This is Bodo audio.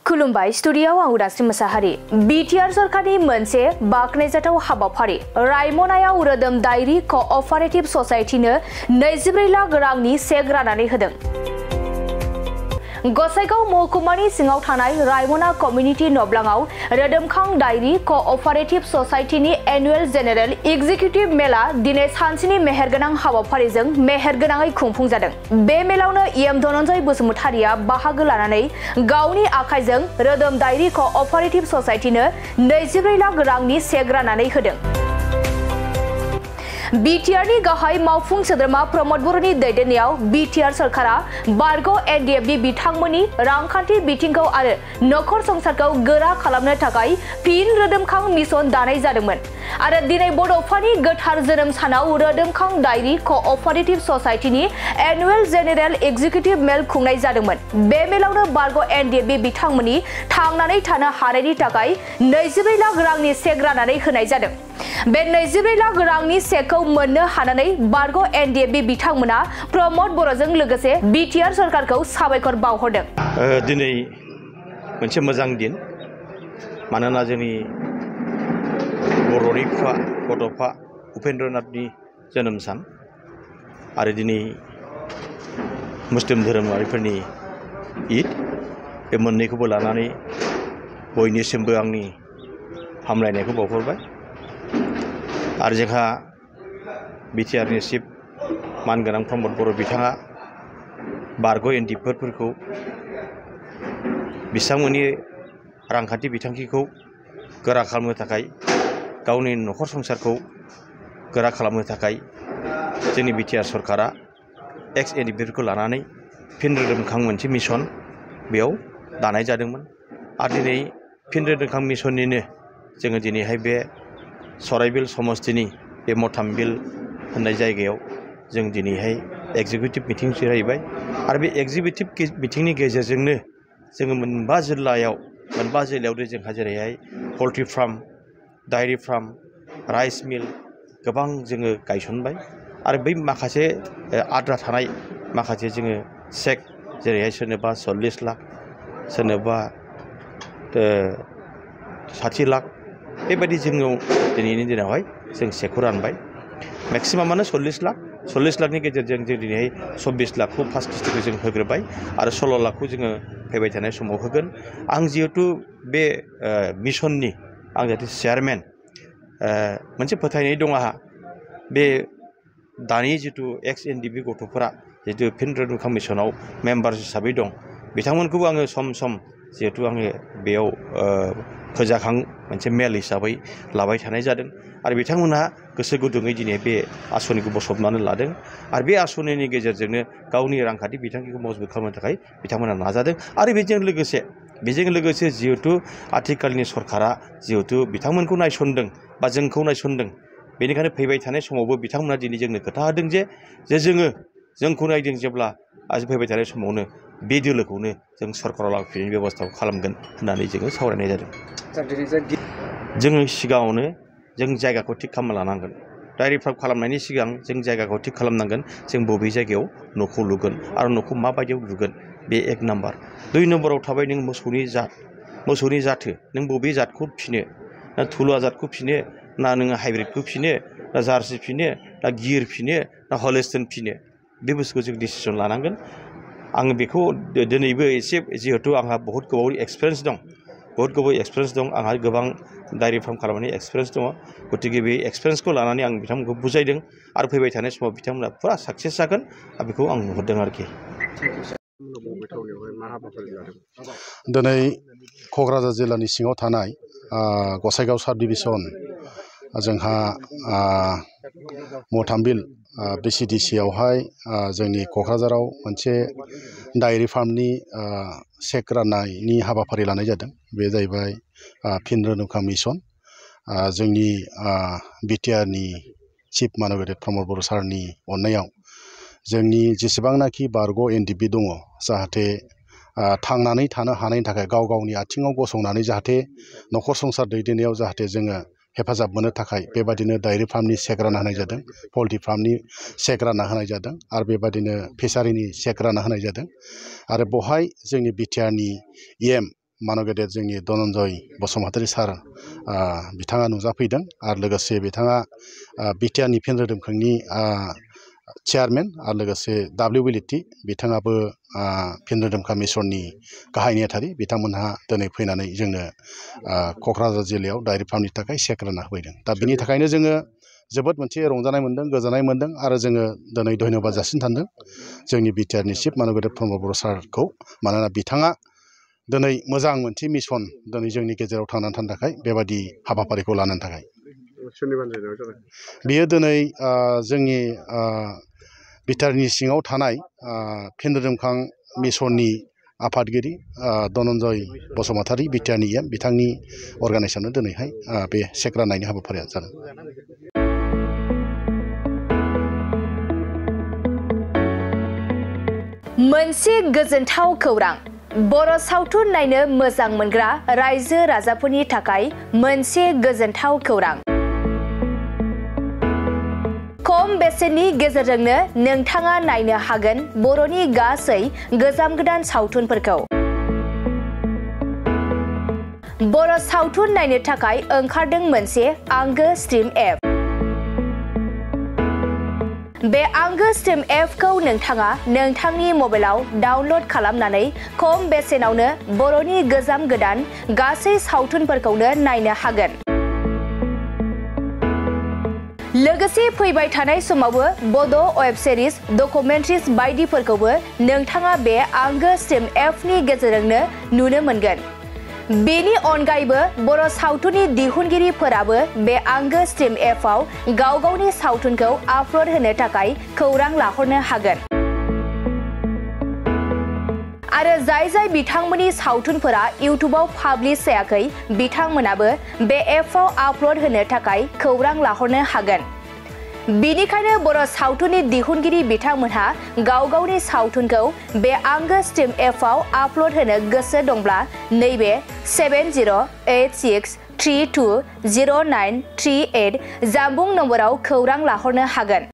खुलुमबाय स्टुडियाव आं उदास्रि मोसाहारि बिटिआर सरकारनि मोनसे बाखनायजाथाव हाबाफारि रायमनायाव रोदोम डायरी क'अपारेटिभ ससाइटिनो 24 लाख रांनि चेक राननानै होदों। गसाइगाव महकुमानि सिङाव थानाय रायमना community नब्लाङाव रोदोमखां diary क'अपारेटिभ ससाइटिनि annual general executive मेला दिनै सानसेनि मेहेरगोनां हाबाफारिजों मेहेरगोनाङै खुंफुंजादों। बे मेलावनो इएम धनन्जय बसुमतारिया बाहागो लानानै गावनि आखाइजों रोदोम डायरी क'अपारेटिभ ससाइटिनो 24 लाख रांनि चेक राननानै होदों। बिटिआरनि गाहाय मावफुं सोद्रोमा प्रमद बर'नि दैदेननायाव बिटिआर सरकारा बारग' एनडिएफबि बिथांमोननि रांखान्थि बिथिंखौ आरो नखर संसारखौ गोरा खालामनो थाखाय फिन रोदोमखां मिशन दानाय जादोंमोन आरो दिनै बड'फानि गोथार जोनोम सानाव रोदोमखां डायरी क'अपारेटिभ ससाइटिनि एनुवेल जेनेरेल एग्जिकिउटिभ मेल खुंनाय जादोंमोन। बे मेलावनो बारग' एनडिएफबि बिथांमोननि थांनानै थानो हानायनि थाखाय 24 लाख रांनि चेक राननानै होनाय जादों। बे 24 लाख रांनि चेकखौ मोननो हानानै बारग' एनडिएफबि बिथांमोना प्रमद बर'जों लोगोसे बिटिआर सरकारखौ साबायखर बावहरदों। दिनै मोनसे मोजां दिन मानोना जोंनि बर'नि बिफा बड'फा उपेन्द्रनाथनि जोनोम सान आरो दिनै मुस्लिम धोरोमारिफोरनि ईद बे मोननैखौबो लानानै बयनिसिमबो आंनि हामलायनायखौ बावहरबाय। आरो जोंहा बिटिआरनि चिफ मानगोनां प्रमद बर' बिथाङा बारग' एनडिएफबिफोरखौ बिथांमोननि रांखान्थि बिथांखिखौ गोरा खालामनो थाखाय गावनि नखर संसारखौ गोरा खालामनो थाखाय जोंनि बिटिआर सरकारा एक्स एनडिएफबिफोरखौ लानानै फिन रोदोमखां मोनसे मिशन बेयाव दानाय जादोंमोन। आरो दिनै फिन रोदोमखां मिशननिनो जोङो दिनैहाय बे सराइबिल समस्तिनि बे मथामबिल होननाय जायगायाव जों दिनैहाय एग्जिकिउटिभ मिटिं जिरायबाय आरो बे एग्जिकिउटिभ मिटिंनि गेजेरजोंनो जोङो मोनबा जिल्लायाव जोंहा जेरैहाय poultry farm, dairy farm, rice mill गोबां जोङो गायसनबाय आरो बै माखासे आद्रा थानाय माखासे जोङो चेक जेरैहाय सोरनोबा 40 लाख सोरनोबा 60 लाख बेबायदि जोङो दिनैनि दिनावहाय जों चेकखौ रानबाय। मेक्सिमामानो 40 लाखनि गेजेरजों जों दिनैहाय 24 लाखखौ फार्स्ट किस्तिखौ जों होग्रोबाय आरो 16 लाखखौ जोङो फैबाय थानाय समाव होगोन। आं जिहेतु बे मिशननि आं जिहेतु चेयारमेन मोनसे फोथायनाय दं आंहा बे दानि जिथु एक्स एनडिएफबि गथ'फोरा जितु फिन रोदोमखां मिशनाव मेम्बार हिसाबै दं बिथांमोनखौबो आङो सम सम जिहेतु आङो बेयाव फोजाखां मोनसे मेल हिसाबै लाबाय थानाय जादों आरो बिथांमोनहा गोसो गुदुङै दिनै बे आसनिखौ बसबनानै लादों आरो बे आसनिनि गेजेरजोंनो गावनि रांखान्थि बिथांखिखौ मजबुत खालामनो थाखाय बिथांमोना नाजादों। आरो बेजों लोगोसे जिहेतु आथिखालनि सरकारा जिहेतु बिथांमोनखौ नायसनदों बा जोंखौ नायसनदों बेनिखायनो फैबाय थानाय समावबो बिथांमोना दिनै जोंनो खोथा होदों जे जोंखौ नायदों जेब्ला फैबाय थानाय समावनो बे दोलोखौनो जों सरकाराव लांफिननायनि बेब'स्थाखौ खालामगोन होननानै जोङो सावरायनाय जादों। जोङो सिगाङावनो जों जायगाखौ थिग खालामना लानांगोन। डायरी फार्म खालामनायनि सिगां जों जायगाखौ थिग खालामनांगोन जों बबे जायगायाव न'खौ लुगोन आरो न'खौ माबायदियाव लुगोन बे 1 नाम्बार। 2 नाम्बाराव थाबाय नों मोसौनि जाथो नों बबे जातखौ फिनो ना थुलुवा जातखौ फिनो ना नोङो हाइब्रिदखौ फिनो ना जार्सि फिनो ना गिर फिनो ना हलेस्टेइन फिनो बे बुस्थुखौ जों डिसिसन लानांगोन। आं बेखौ दिनैबो एसे जिहेतु आंहा बहुत गोबावनि एक्सपिरियेन्स दं आंहा गोबां डायरी फार्म खालामनायनि एक्सपिरियेन्स दङ गतिके बे एक्सपिरियेन्सखौ लानानै आं बिथांमोनखौ बुजायदों आरो फैबाय थानाय समाव बिथांमोना फुरा साक्सेस जागोन आरो बेखौ आं नुहुरदों आरोखि। दिनै क'क्राझार जिल्लानि सिङाव थानाय गसाइगाव साब डिभिसन जोंहा मथामबिल बिसिडिसिआवहाय जोंनि क'क्राझाराव मोनसे डायरी फार्मनि चेक राननायनि हाबाफारि लानाय जादों। बे जाहैबाय फिन रोदोमखां मिशन जोंनि बिटिआरनि चिफ मानगेरिट प्रमद बर' सारनि अननायाव जोंनि जेसेबांनाखि बारग' एनडिएफबि दङ जाहाथे थांनानै थानो हानायनि थाखाय गावनि आथिङाव गसंनानै जाहाथे नखर संसार दैदेननायाव जाहाथे जोङो हेफाजाब मोननो थाखाय बेबादिनो डायरी फार्मनि चेक रानना होनाय जादों, पल्ट्रि फार्मनि चेक रानना होनाय जादों आरो बेबादिनो फिसारिनि चेक रानना होनाय जादों। आरो बहाय जोंनि बिटिआरनि इएम मानगेदेर जोंनि धनन्जय बसुमतारी सार बिथाङा नुजाफैदों आरो लोगोसे बिथाङा बिटिआरनि फिन रोदोमखांनि चेयारमेन आरो लोगोसे WLT बिथाङाबो फिन रोदोमखा मिसननि गाहाय नेहाथारि बिथांमोनहा दिनै फैनानै जोंनो क'क्राझार जिल्लायाव डायरि फार्मनि थाखाय चेक रानना होफैदों दा बिनि थाखायनो जोङो जोबोद मोनसे रंजानाय मोन्दों गोजोननाय मोन्दों आरो जोङो दिनै धन्यबाद जासिनो सानदों जोंनि बिटिआरनि चिफ मानगेदेर प्रमद बर' सारखौ मानोना बिथाङा दिनै मोजां मोनसे मिसन दिनै जोंनि गेजेराव थांनानै थानो थाखाय बेबायदि हाबाफारिखौ लानो थाखाय बियो दिनै जोंनि बिटिआरनि सिङाव थानाय फिन रोदोमखां मिसननि आफादगिरि धनन्जय बसुमतारी बिटिआरनि बिथांनि अर्गानाइजेसनाव दिनैहाय बे चेक राननायनि हाबाफारिया जादों। मोनसे गोजोनथाव खौरां बर' सावथुन नायनो मोजां मोनग्रा रायजो राजाफोरनि थाखाय मोनसे गोजोनथाव खौरां खम बेसेननि गेजेरजोंनो नोंथाङा नायनो हागोन बर'नि गासै गोजाम गोदान सावथुनफोरखौ बर' सावथुन नायनो थाखाय ओंखारदों मोनसे आंगो स्ट्रिम एप बे आंगो स्ट्रिम एपखौ नोंथाङा नोंथांनि मबाइलाव डाउनल'ड खालामनानै खम बेसेनावनो बर'नि गोजाम गोदान गासै सावथुनफोरखौनो नायनो हागोन लोगोसे फैबाय थानाय समावबो बड' वेब सिरिज डकुमेन्ट्रिज बायदिफोरखौबो नोंथाङा बे आंगो स्ट्रिम एपनि गेजेरजोंनो नुनो मोनगोन बेनि अनगायैबो बर' सावथुननि दिहुनगिरिफोराबो बे आंगो स्ट्रिम एपआव गाव गावनि सावथुनखौ आपल'ड होनो थाखाय खौरां लाहरनो हागोन आरो जाय बिथांमोननि सावथुनफोरा इउट्युबाव पाब्लिश जायाखै बिथांमोनाबो बे एपआव आपल'ड होनो थाखाय खौरां लाहरनो हागोन बेनिखायनो बर' सावथुननि दिहुनगिरि बिथांमोनहा गाव गावनि सावथुनखौ बे आंगो स्ट्रिम एपआव आपल'ड होनो गोसो दंब्ला नैबे 7086320938 जानबुं नम्बराव खौरां लाहरनो हागोन।